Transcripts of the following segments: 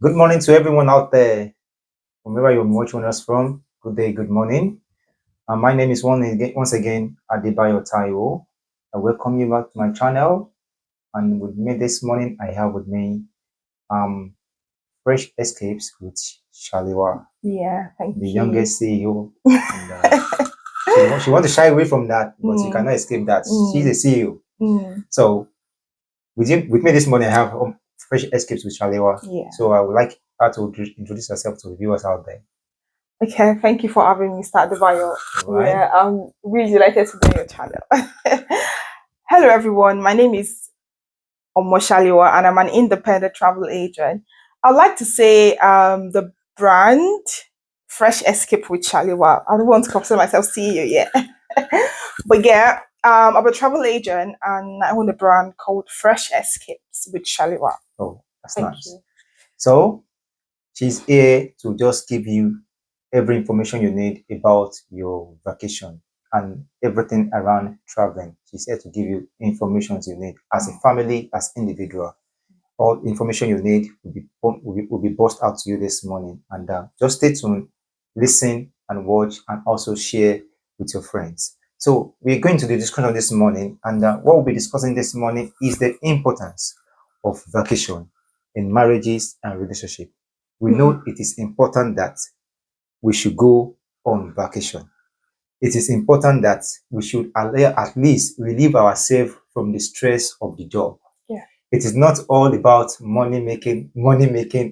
Good morning to everyone out there, wherever you're watching us from. Good day, good morning. My name is once again Adebayo Taiwo. I welcome you back to my channel. And with me this morning, I have with me Fresh Escapes with Shaliwa, Thank the you. youngest CEO. And, she wants to shy away from that, but you cannot escape that. She's a CEO. So with me this morning, I have Fresh Escapes with Shaliwa. So I would like her to introduce herself to the viewers out there. Okay, thank you for having me, Mr. Adebayo. Right. Yeah, I'm really delighted to be on your channel. Hello, everyone. My name is Omoshaliwa, and I'm an independent travel agent. I'd like to say the brand Fresh Escape with Shaliwa. I don't want to consider myself CEO yet. But yeah, I'm a travel agent and I own a brand called Fresh Escapes with Shaliwa. Oh, that's nice. So she's here to just give you every information you need about your vacation and everything around traveling. She's here to give you information you need as a family, as individual. All information you need will be burst out to you this morning. And just stay tuned, listen and watch, and also share with your friends. So we're going to the discussion this morning, and what we'll be discussing this morning is the importance of vacation in marriages and relationship. We know it is important that we should go on vacation. It is important that we should at least relieve ourselves from the stress of the job. It is not all about money making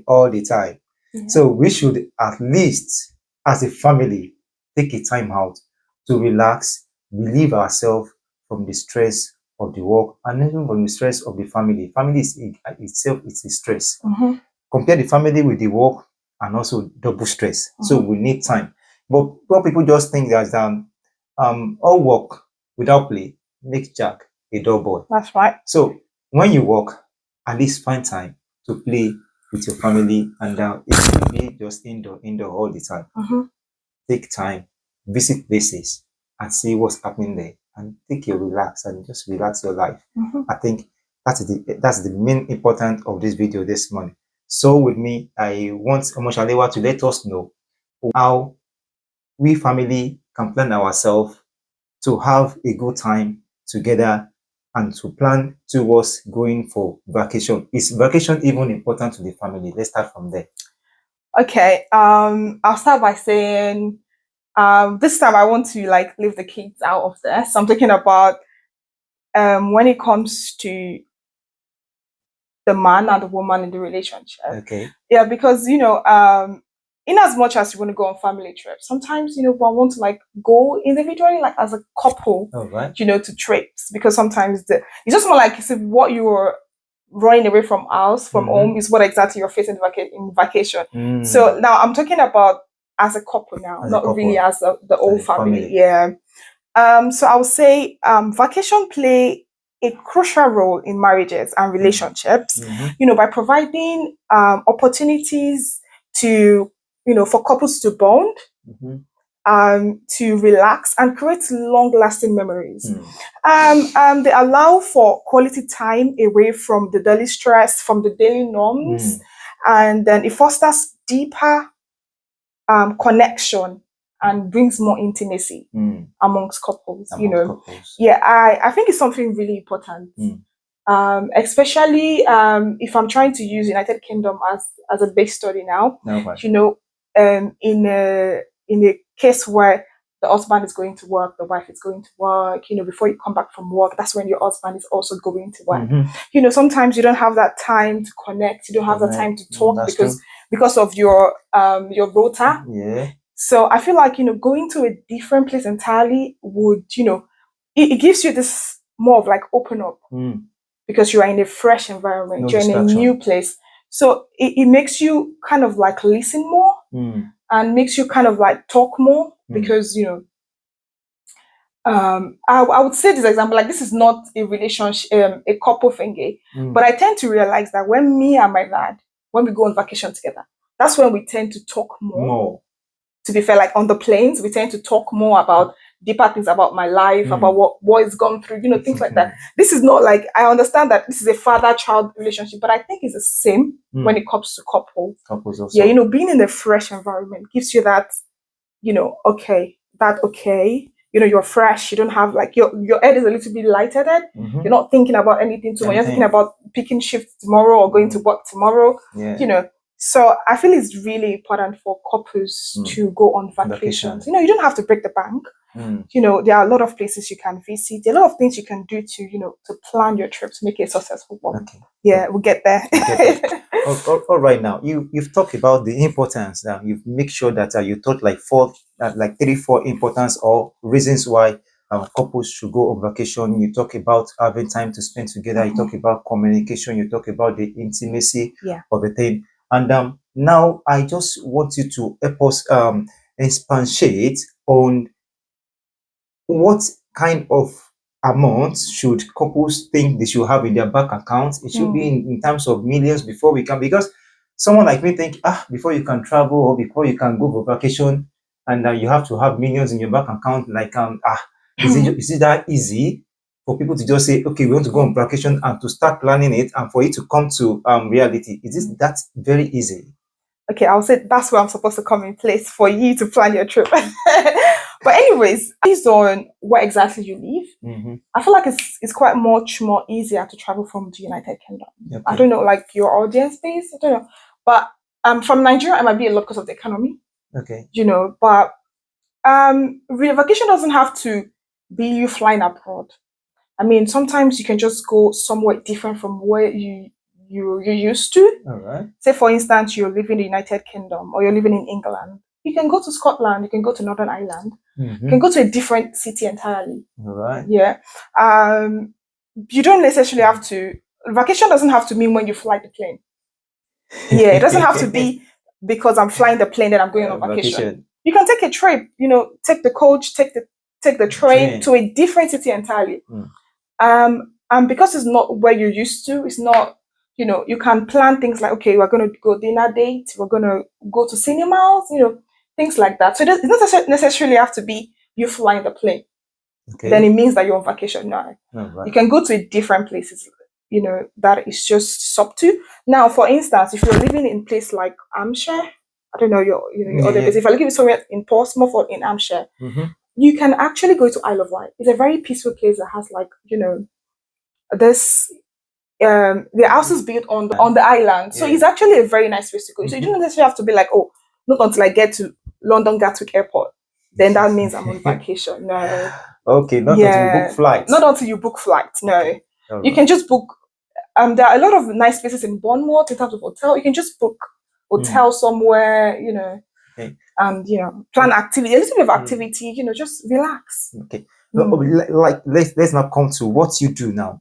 all the time. So we should at least, as a family, take a time out to relax, relieve ourselves from the stress of the work and even from the stress of the family. Family itself is a stress. Compare the family with the work and also double stress. So we need time. But what people just think that all work without play makes Jack a dull boy. That's right. So when you work, at least find time to play with your family, and it should be just indoor all the time. Take time, visit places, and see what's happening there, and take your relax and just relax your life. I think that's the main importance of this video this morning. So with me, I want Omoshalewa to let us know how we family can plan ourselves to have a good time together and to plan towards going for vacation. Is vacation even important to the family? Let's start from there. Okay. I'll start by saying this time I want to leave the kids out of this. I'm talking about when it comes to the man and the woman in the relationship. Okay. Yeah, because in as much as you want to go on family trips, sometimes we want to go individually, as a couple. Right. To trips, because sometimes it's just more like what you were running away from home is what exactly you're facing in vacation. So now I'm talking about as a couple now, not really as the whole family. Yeah. So I would say vacation play a crucial role in marriages and relationships, by providing opportunities to, for couples to bond, to relax and create long-lasting memories. They allow for quality time away from the daily stress, from the daily norms, and then it fosters deeper connection and brings more intimacy amongst couples. Yeah, I think it's something really important. Especially if I'm trying to use United Kingdom as a base study now. In a case where the husband is going to work, the wife is going to work, before you come back from work, that's when your husband is also going to work. Sometimes you don't have that time to connect, you don't have the time to talk because of your rota. Yeah. So I feel like, going to a different place entirely would, it gives you this more of open up because you are in a fresh environment, you're in a new place. So it makes you kind of listen more and makes you kind of talk more because, I would say this example, this is not a relationship, a couple thingy, but I tend to realize that when me and my dad, when we go on vacation together, that's when we tend to talk more. To be fair, on the planes, we tend to talk more about deeper things about my life, about what is gone through, things like that. This is not like, I understand that this is a father-child relationship, but I think it's the same when it comes to couples also. Yeah, being in a fresh environment gives you that, okay, you're fresh. You don't have like your head is a little bit lightheaded. You're not thinking about anything too much. You're thinking about picking shifts tomorrow or going to work tomorrow. So I feel it's really important for couples to go on vacations. You don't have to break the bank. There are a lot of places you can visit. There are a lot of things you can do to to plan your trip to make it a successful one. Yeah, we'll get there. All right, now you've talked about the importance. Now you've make sure that you thought like three, four importance or reasons why couples should go on vacation. You talk about having time to spend together. You talk about communication. You talk about the intimacy of the thing. And now I just want you to help us expatiate on what kind of amount should couples think they should have in their bank accounts. It should be in terms of millions before we can, because someone like me think, before you can travel or before you can go for vacation, and you have to have millions in your bank account. Like, is it that easy for people to just say, okay, we want to go on vacation and to start planning it and for it to come to reality? Is this that very easy? Okay, I'll say that's where I'm supposed to come in place for you to plan your trip. But anyways, based on where exactly you live, I feel like it's quite much more easier to travel from the United Kingdom. Okay. I don't know, like your audience base, I don't know. But from Nigeria, it might be a lot because of the economy. Okay. But vacation doesn't have to be you flying abroad. I mean, sometimes you can just go somewhere different from where you're used to. All right. Say, for instance, you're living in the United Kingdom or you're living in England. You can go to Scotland. You can go to Northern Ireland. You can go to a different city entirely. All right. Yeah. You don't necessarily have to. Vacation doesn't have to mean when you fly the plane. Yeah, it doesn't have to be because I'm flying the plane that I'm going on vacation. You can take a trip. Take the coach, take the train to a different city entirely. And because it's not where you're used to, it's not. You can plan things like, okay, we're going to go dinner date, we're going to go to cinemas, things like that. So it doesn't necessarily have to be you flying the plane. Okay. Then it means that you're on vacation now. Right. You can go to different places, that is just subtle. Now, for instance, if you're living in a place like Hampshire, I don't know your other place. If I live somewhere in Portsmouth or in Hampshire, you can actually go to Isle of Wight. It's a very peaceful place that has this. The house is built on the island, so it's actually a very nice place to go. So you don't necessarily have to be like, oh, not until I get to London Gatwick Airport, then that means I'm on vacation. No. Okay, not until you book flights. Not until you book flights. No, okay. You can just book. There are a lot of nice places in Bournemouth in terms of hotel. You can just book hotel somewhere, okay. And plan activity, a little bit of activity. Just relax. Okay, like let's now come to what you do now.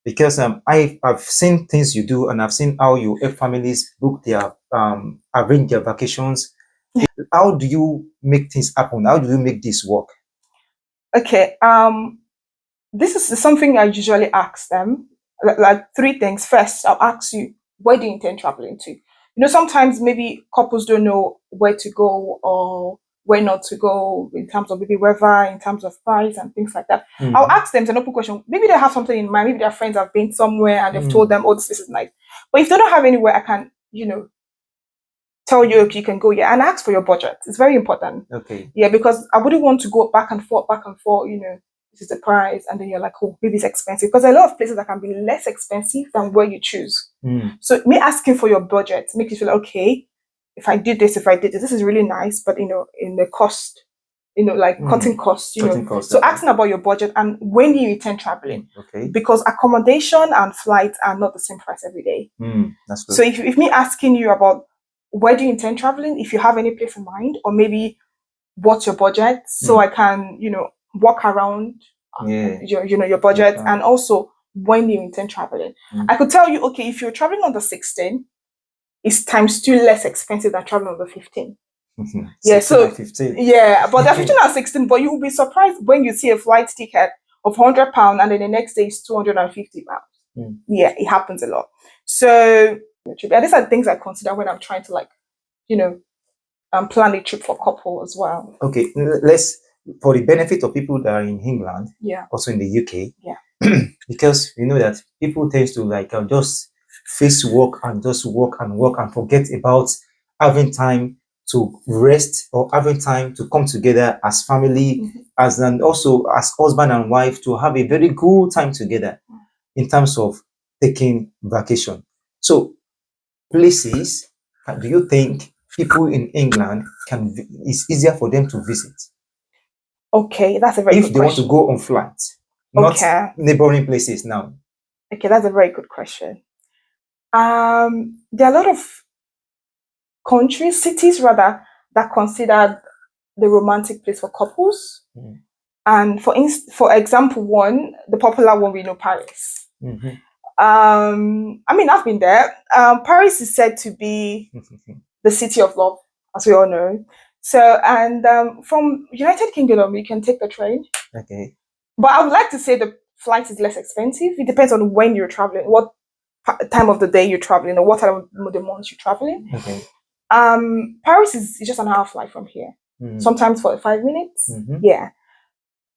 Because I've seen things you do, and I've seen how you help families book their arrange their vacations. How do you make things happen? How do you make this work? Okay, this is something I usually ask them. Like three things. First, I'll ask you, where do you intend traveling to? Sometimes maybe couples don't know where to go or where not to go in terms of maybe weather, in terms of price and things like that. I'll ask them, it's an open question. Maybe they have something in mind. Maybe their friends have been somewhere and they've told them, oh, this is nice. But if they don't have anywhere, I can, tell you, okay, you can go here and ask for your budget. It's very important. Okay. Yeah, because I wouldn't want to go back and forth, this is the price. And then you're like, oh, maybe it's expensive. Because there are a lot of places that can be less expensive than where you choose. So me asking for your budget makes you feel, okay, if I did this, this is really nice, but in the cost, cutting costs, So asking about your budget and when you intend traveling. Okay. Because accommodation and flights are not the same price every day. That's good. So if me asking you about where do you intend traveling, if you have any place in mind, or maybe what's your budget, so I can, walk around your budget, and also when you intend traveling. I could tell you, okay, if you're traveling on the 16th, it's times 2 less expensive than traveling on the 15th. Yeah, so 15. Yeah, but they're 15 and 16, but you will be surprised when you see a flight ticket of £100 and then the next day is £250. Yeah, it happens a lot. So these are things I consider when I'm trying to plan a trip for couple as well. Okay, let's for the benefit of people that are in England, Yeah. also in the UK, Yeah. because you know that people tend to like just face work and just work and work and forget about having time to rest or having time to come together as family, as and also as husband and wife to have a very good time together in terms of taking vacation. So places, do you think people in England can it's easier for them to visit Okay, that's a very if good they want to question. go on flight, not Okay. neighboring places now? Okay, that's a very good question. There are a lot of countries, cities rather, that considered the romantic place for couples. Mm. And for example, the popular one we know, Paris. Mhm. I mean, I've been there. Paris is said to be the city of love, as we all know. So, and from United Kingdom, you can take the train. Okay. But I would like to say the flight is less expensive. It depends on when you're traveling, what time of the day you're traveling, or what time of the month you're traveling. Okay. Paris is just an hour flight from here. Sometimes 45 minutes. Yeah.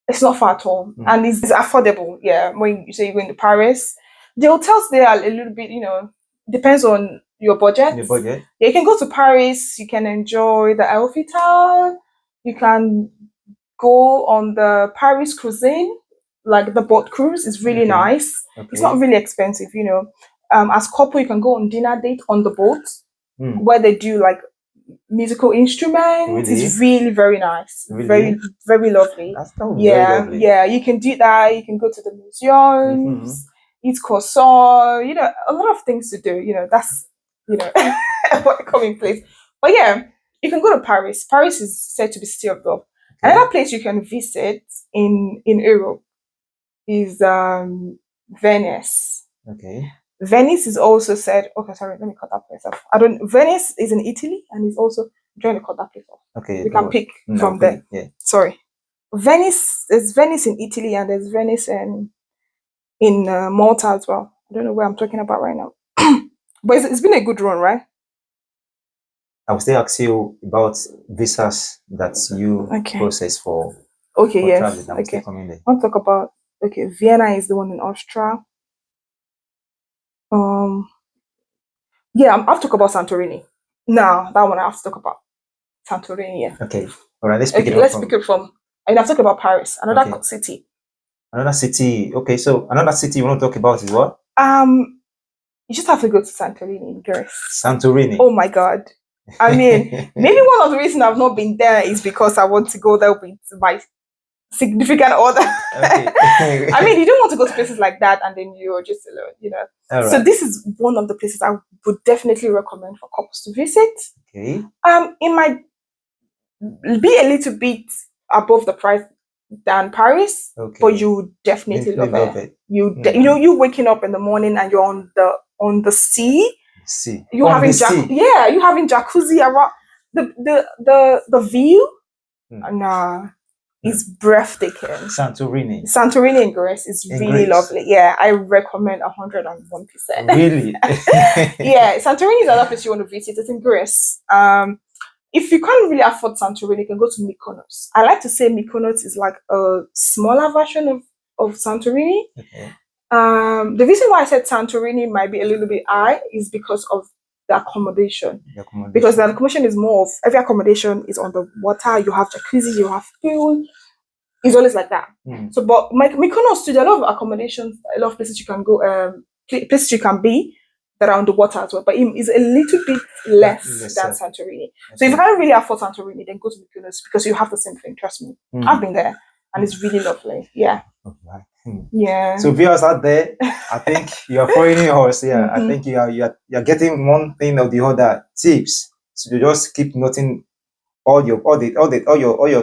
It's not far at all. And it's affordable. Yeah. When you say you're going to Paris, the hotels there are a little bit, depends on your budget. Your budget. Yeah, you can go to Paris, you can enjoy the Eiffel Tower, you can go on the Paris cuisine, like the boat cruise is really nice. It's not really expensive, As couple, you can go on dinner date on the boat where they do like musical instruments. Really? It's really very nice. Really? Very, very lovely. That's very lovely. Yeah, you can do that. You can go to the museums, eat croissant, a lot of things to do. That's a coming place. But yeah, you can go to Paris. Paris is said to be city of love. Another place you can visit in Europe is Venice. Okay. Venice is also said. Okay, sorry, let me cut that place off. Venice is in Italy and is also I'm trying to cut that place off. Okay. We can pick from there. Yeah. Sorry. There's Venice in Italy and there's Venice in Malta as well. I don't know where I'm talking about right now. But it's been a good run, right? I will still ask you about visas that you process for. Okay, for yes. traveling. I Okay. there. I'll talk about Vienna is the one in Austria. Yeah, I have to talk about Santorini. No, that one I have to talk about. Santorini, yeah. Okay. All right, let's pick it from. And I've talked about Paris, another city. Another city. Okay, so another city you want to talk about is what? You just have to go to Santorini in Greece. Santorini. Oh my God. I mean, maybe one of the reasons I've not been there is because I want to go there with my significant other. Okay. I mean, you don't want to go to places like that and then you're just alone, Right. So this is one of the places I would definitely recommend for couples to visit. Okay. It might be a little bit above the price than Paris, but you definitely love it. You waking up in the morning and you're on the sea. You having you having jacuzzi around the view. Nah, it's breathtaking. Santorini in Greece is really lovely. Yeah, I recommend 101%. Really? Yeah, Santorini is another place you want to visit. It's in Greece. If you can't really afford Santorini, you can go to Mykonos. I like to say Mykonos is like a smaller version of Santorini. Okay. The reason why I said Santorini might be a little bit high is because of the accommodation. Because the accommodation is more of every accommodation is on the water. You have jacuzzi, you have pool. It's always like that. So, but Mykonos too, there are a lot of accommodations, a lot of places you can go, places you can be that are on the water as well. But it's a little bit less than Santorini. So if you can't really afford Santorini, then go to Mykonos because you have the same thing. Trust me, I've been there and it's really lovely. Yeah. Right. Yeah. So viewers out there, I think you are following us. Yeah, I think you're getting one thing or the other tips. So you just keep noting all your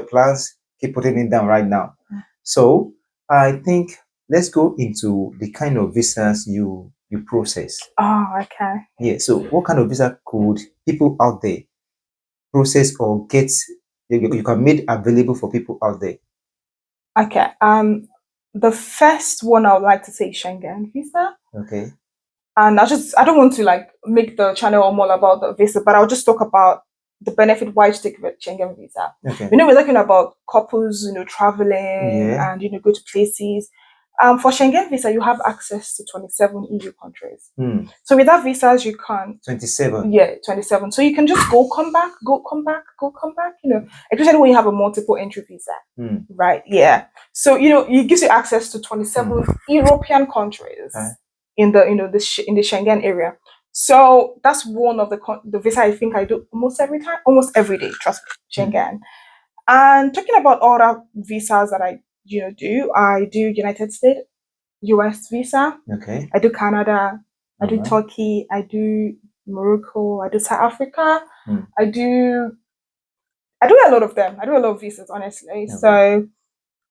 plans. Keep putting it down right now. So I think let's go into the kind of visas you process. Oh, okay. Yeah. So what kind of visa could people out there process or get? You can make available for people out there. Okay. The first one I would like to say is Schengen visa. Okay. And I don't want to like make the channel all about the visa, but I'll just talk about the benefit why to take a Schengen visa. Okay. We're talking about couples, traveling and go to places. For Schengen visa, you have access to 27 EU countries. So with that visas, you can 27. Yeah, 27. So you can just go, come back, go, come back, go, come back. Especially when you have a multiple entry visa, right? Yeah. So it gives you access to 27 European countries in the in the Schengen area. So that's one of the visa I think I do almost every day. Trust me, Schengen. And talking about other visas that I do, I do United States, US visa. Okay. I do Canada. I do Turkey. I do Morocco. I do South Africa. I do a lot of them. I do a lot of visas, honestly. So,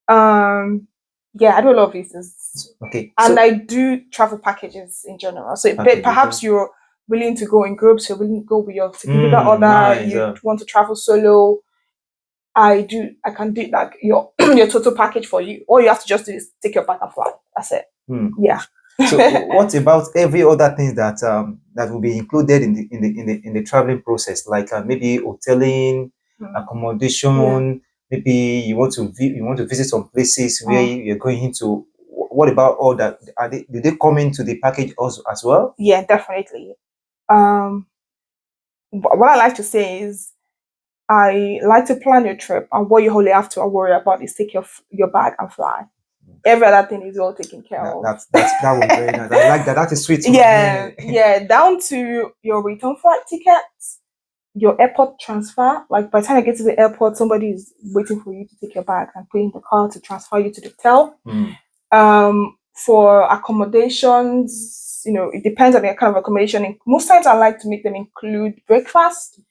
yeah, I do a lot of visas. Okay. And I do travel packages in general. So perhaps you're willing to go in groups, you're willing to go with your significant other, you want to travel solo. I can do like your your total package for you. All you have to just do is take your bag and fly. That's it. Yeah. So what about every other thing that that will be included in the traveling process, like maybe hoteling, accommodation, maybe you want to visit some places where you're going into. What about all that? Do they come into the package also as well? Yeah, definitely. What I like to say is I like to plan your trip, and what you only have to worry about is take your bag and fly. Every other thing is all taken care of. That was very nice. I like that. That is sweet. Yeah, down to your return flight tickets, your airport transfer. Like by the time I get to the airport, somebody is waiting for you to take your bag and put in the car to transfer you to the hotel. For accommodations, it depends on the kind of accommodation. Most times I like to make them include breakfast.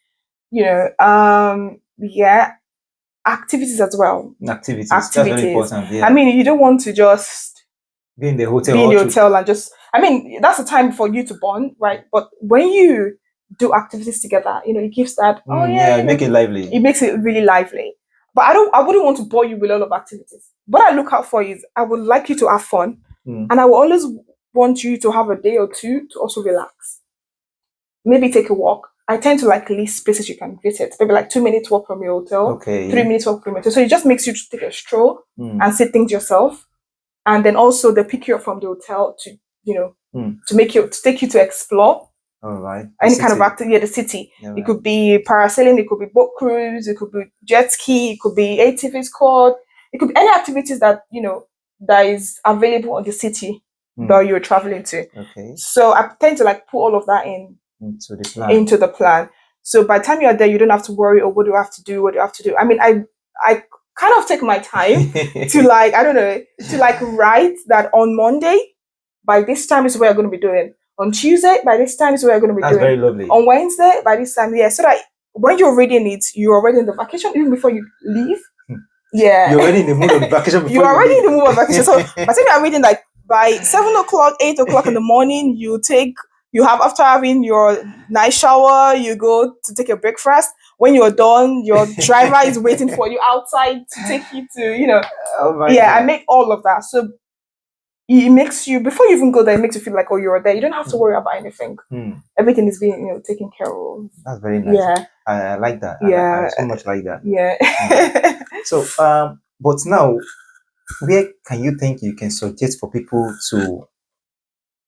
Activities as well. Activities. That's very important. Yeah. I mean, you don't want to just be in the hotel. And just. I mean, that's a time for you to bond, right? But when you do activities together, it gives that. Make it lively. It makes it really lively. But I wouldn't want to bore you with a lot of activities. What I look out for is I would like you to have fun, and I will always want you to have a day or two to also relax. Maybe take a walk. I tend to like list places you can visit. Maybe like 2 minutes walk from your hotel. Okay. 3 minutes walk from your hotel. So it just makes you take a stroll and see things yourself. And then also they pick you up from the hotel to, to take you to explore. All right. Any kind of activity, the city. Yeah, it could be parasailing, it could be boat cruise, it could be jet ski, it could be ATV squad. It could be any activities that, that is available in the city that you're traveling to. Okay. So I tend to like put all of that into the plan. So by the time you're there, you don't have to worry, what do you have to do? What do you have to do? I mean, I kind of take my time to like, I don't know, to like write that on Monday, by this time is what you're going to be doing. On Tuesday, by this time is what you're going to be doing. That's very lovely. On Wednesday, by this time, so that when you're reading it, you're already in the vacation even before you leave. Yeah. You're already in the mood of vacation you're already in the mood of vacation. So by the time you're reading, like by 7 o'clock, 8 o'clock in the morning, you have, after having your night shower, you go to take your breakfast. When you're done, your driver is waiting for you outside to take you to, Oh my God. I make all of that. So it makes you, before you even go there, it makes you feel like, you're there. You don't have to worry about anything. Everything is being, taken care of. That's very nice. Yeah. I like that. Yeah. I so much like that. Yeah. So, but now, where can you think you can suggest for people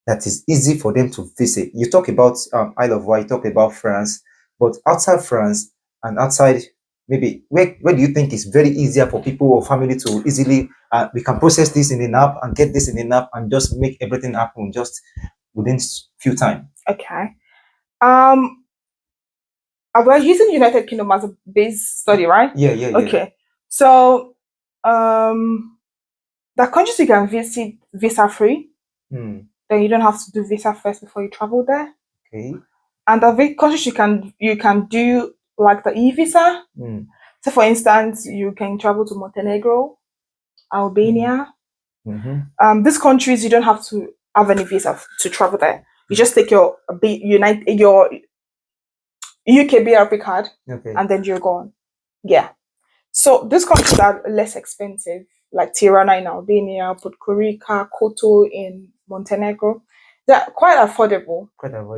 that is easy for them to visit? You talk about Isle of Wight, you talk about France, but outside France and outside, maybe where do you think is very easier for people or family to easily we can process this in an app and get this in an app and just make everything happen just within few time? Okay. We're using United Kingdom as a base study, right? Yeah. Okay. So the countries you can visit visa free. Then you don't have to do visa first before you travel there. Okay. And the countries you can do like the e-visa. So for instance, you can travel to Montenegro, Albania. These countries you don't have to have any visa to travel there. You just take your UK BRP card, and then you're gone. Yeah. So these countries are less expensive, like Tirana in Albania, Podgorica, Koto in Montenegro. They're quite affordable.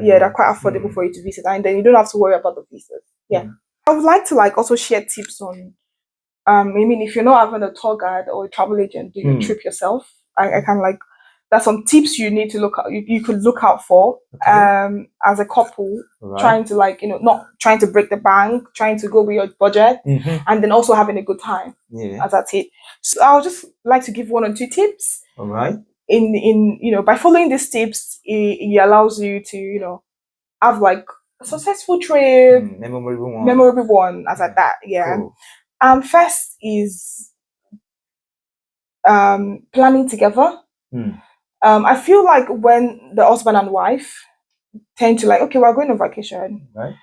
Yeah, they're quite affordable for you to visit, and then you don't have to worry about the visas. Yeah. I would like to like also share tips on I mean, if you're not having a tour guide or a travel agent do your trip yourself, I can like there's some tips you need to look out you could look out for as a couple trying to like not trying to break the bank, trying to go with your budget, and then also having a good time as at it. So I'll just like to give 1 or 2 tips. All right. In by following these tips, it allows you to have like a successful trip, memorable one as at that. Yeah. Cool. First is planning together. I feel like when the husband and wife tend to like, okay, we're going on vacation, right?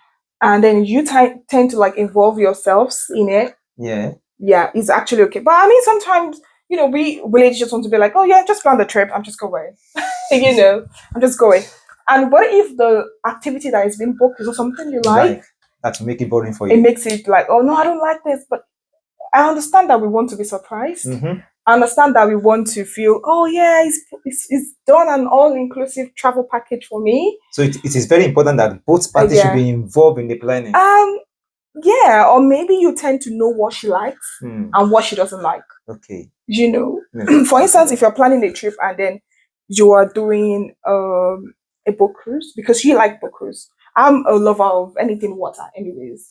And then you tend to like involve yourselves in it. Yeah, it's actually okay. But I mean, sometimes we ladies just want to be like, oh yeah, just plan the trip. I'm just going. I'm just going. And what if the activity that is being booked is not something you like? That's make it boring for you. It makes it like, oh no, I don't like this. But I understand that we want to be surprised. I understand that we want to feel, oh yeah, it's done an all-inclusive travel package for me. So it is very important that both parties should be involved in the planning. Yeah, or maybe you tend to know what she likes and what she doesn't like. Okay. For instance, if you're planning a trip and then you are doing a boat cruise, because you like boat cruise. I'm a lover of anything water, anyways.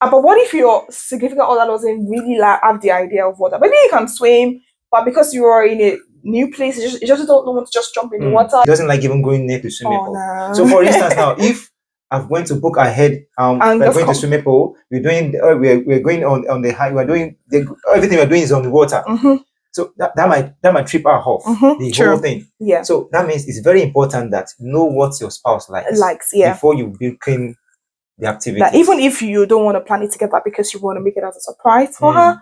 But what if your significant other doesn't really have the idea of water? Maybe you can swim, but because you are in a new place, you just don't want to just jump in the water. He doesn't like even going near to swimming pool. No. So for instance, now if I'm going to book ahead, we're going to swimming pool. We're doing, we're going on the high. We're doing everything we're doing is on the water. So that might trip her off the whole thing. Yeah. So that means it's very important that know what your spouse likes. Yeah. Before you begin the activity. That even if you don't want to plan it together because you want to make it as a surprise for her,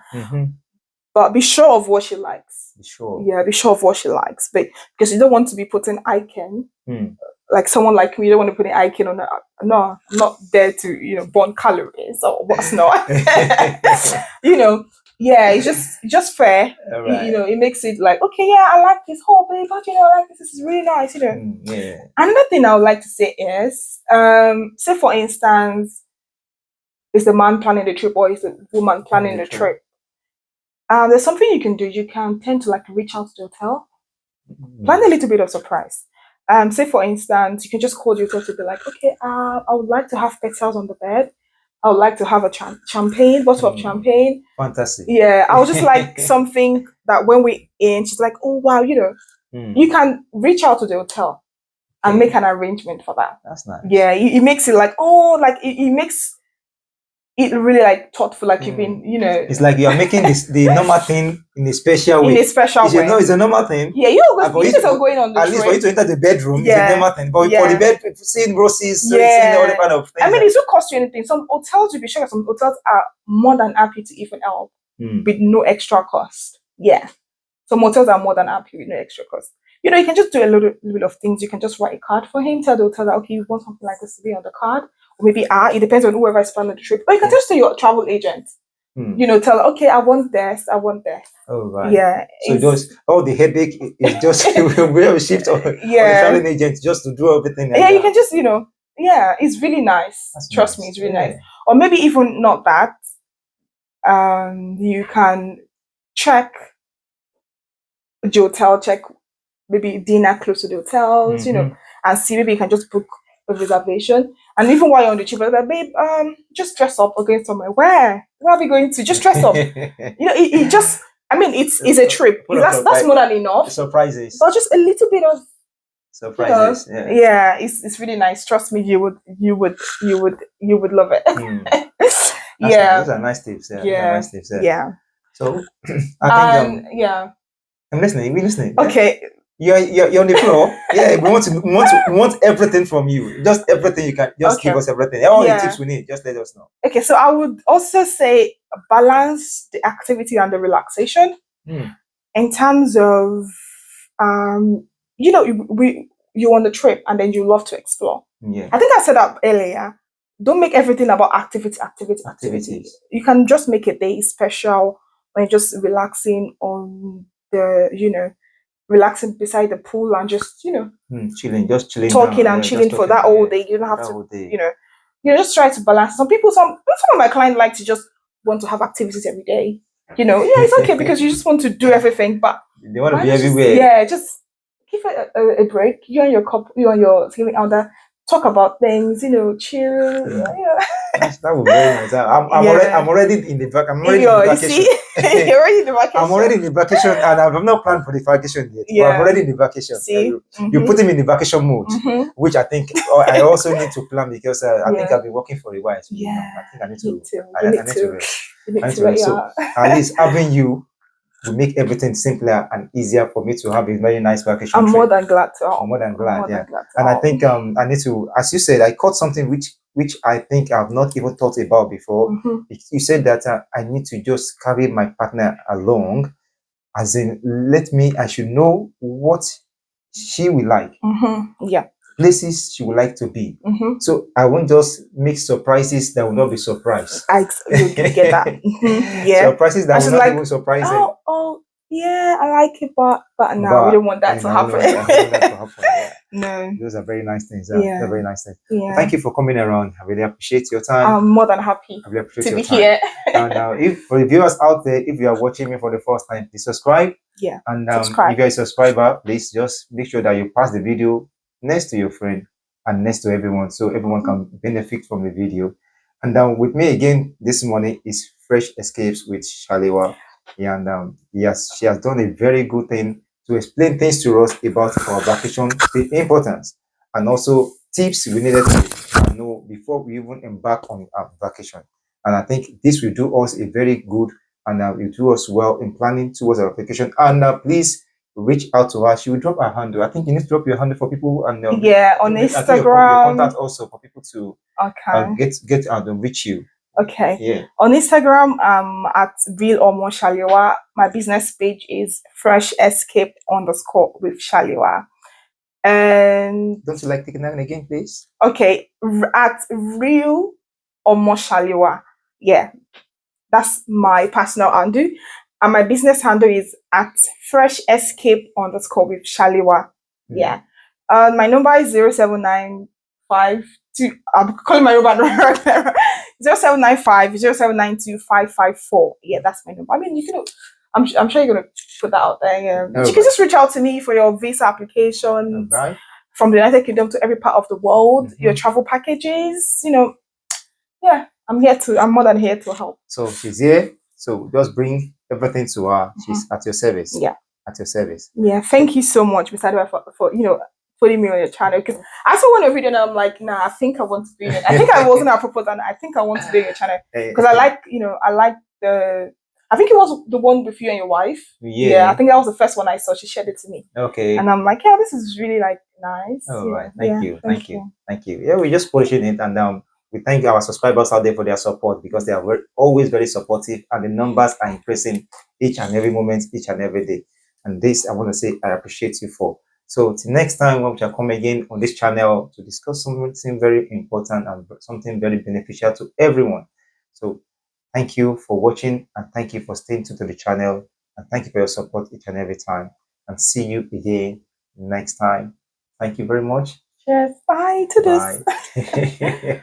but be sure of what she likes. Be sure. Yeah, be sure of what she likes, but because you don't want to be putting icon. Like someone like me, you don't want to put an icon on. No, I'm not there to burn calories or what's not. Yeah, it's just fair. Right. It makes it like, okay, yeah, I like this whole babe, but I like this is really nice. Yeah. Another thing I would like to say is, say for instance, is the man planning the trip or is the woman planning the trip? There's something you can do. You can tend to like reach out to the hotel, plan a little bit of surprise. Say for instance, you can just call the hotel to be like, okay, I would like to have petals on the bed. I would like to have a champagne, bottle of champagne. Fantastic. Yeah, I would just like something that when we're in, she's like, oh wow, you can reach out to the hotel and make an arrangement for that. That's nice. Yeah, it makes it like, oh, like it makes it really like thoughtful, like you've been, It's like you're making the normal thing in a special way. In a special way. It's a normal thing. Yeah, you guys are going on the at trip. least for you to enter the bedroom, it's a normal thing. But for the bed, seeing roses, seeing all the kind of things. I mean, it won't cost you anything. Some hotels, you'll be sure some hotels are more than happy to even help with no extra cost. Yeah. Some hotels are more than happy with no extra cost. You can just do a little bit of things. You can just write a card for him, tell the hotel that, okay, you want something like this to be on the card. Or maybe it depends on whoever is planning the trip. Or you can just tell your travel agent. Tell, okay, I want this. Oh, right. Yeah. So just all the headache is just we have a shift on the traveling agent just to do everything. Like you can just, it's really nice. Trust me, it's really nice. Or maybe even not that. You can check the hotel, check maybe dinner close to the hotels, and see maybe you can just book a reservation. And even while you're on the trip, like, babe, just dress up. We're going somewhere. Where are we going to? Just dress up. It just. I mean, it's a trip. That's more than enough. Surprises. But just a little bit of surprises. Yeah, it's really nice. Trust me, you would love it. Those are nice tips. Yeah. So I think I'm listening. We're listening. Okay. You're on the floor. Yeah, we want everything from you. Just everything you can. Just give us everything. All the tips we need. Just let us know. Okay, so I would also say balance the activity and the relaxation. In terms of you're on the trip and then you love to explore. Yeah. I think I said that earlier. Don't make everything about activities. You can just make a day special when you're just relaxing on the relaxing beside the pool and just chilling, just chilling, talking and chilling for that whole day. You don't have to just try to balance. Some of my clients like to just want to have activities every day. Yeah, it's okay because you just want to do everything, but they want to be everywhere. Yeah, just give it a break. You and your couple, you and your significant other, talk about things. Chill. That would be very nice. I'm already in the vacation. I'm already in the vacation. You're already in the vacation. I'm already in the vacation, and I've not planned for the vacation yet. Yeah. But I'm already in the vacation. See? You put him in the vacation mode, which I think I also need to plan because I think I've been working for a while. So, I think I need to. I need to rest. So at least having you will make everything simpler and easier for me to have a very nice vacation. I'm more than glad to. I'm more than glad, and I think I need to, as you said, I caught something which I think I've not even thought about before. You said that I need to just carry my partner along, as in I should know what she will like. Yeah. Places she would like to be. So I won't just make surprises that will not be surprised. You get that. Yeah. Surprises that will not even surprise them. Oh, yeah, I like it, but no, we don't want that to happen. No. Those are very nice things. They're very nice things. Yeah. Thank you for coming around. I really appreciate your time. I'm more than happy to be here. And if for the viewers out there, if you are watching me for the first time, please subscribe. Yeah. And if you're a subscriber, please just make sure that you pass the video next to your friend and next to everyone, so everyone can benefit from the video. And with me again this morning is Fresh Escapes with Shalewa. Yeah, and she has done a very good thing to explain things to us about our vacation, the importance, and also tips we needed to know before we even embark on our vacation. And I think this will do us a very good, and will do us well in planning towards our vacation. And please reach out to her. She will drop her handle. I think you need to drop your handle for people, and on Instagram, your contact also for people to get out and reach you. Okay. Yeah. On Instagram, at Real Omo Shalewa. My business page is Fresh Escape _ with Shalewa. And don't you like taking that again, please? Okay, at Real Omo Shalewa. Yeah, that's my personal handle, and my business handle is at Fresh Escape _ with Shalewa. Yeah. My number is 0795. I'm calling my number 0795 0792 554. Yeah, that's my number. I mean, you can. I'm sure you're gonna put that out there. You can just reach out to me for your visa applications from the United Kingdom to every part of the world. Your travel packages. Yeah, I'm more than here to help. So she's here. So just bring everything to her. She's at your service. Yeah, at your service. Yeah, thank you so much, Mr. Adwa, for putting me on your channel, because I saw one video and I'm like, nah, I think I want to be in it. I think I wasn't a proposal, and I think I want to be in your channel because I like I think it was the one with you and your wife. Yeah, I think that was the first one I saw. She shared it to me. Okay. And I'm like, yeah, this is really nice. Oh, right. Thank you. Yeah, we're just polishing it, and we thank our subscribers out there for their support, because they are always very supportive, and the numbers are increasing each and every moment, each and every day. And this, I want to say, I appreciate you for. So till next time, when we shall come again on this channel to discuss something very important and something very beneficial to everyone. So thank you for watching, and thank you for staying tuned to the channel, and thank you for your support each and every time. And see you again next time. Thank you very much. Cheers. Bye to this.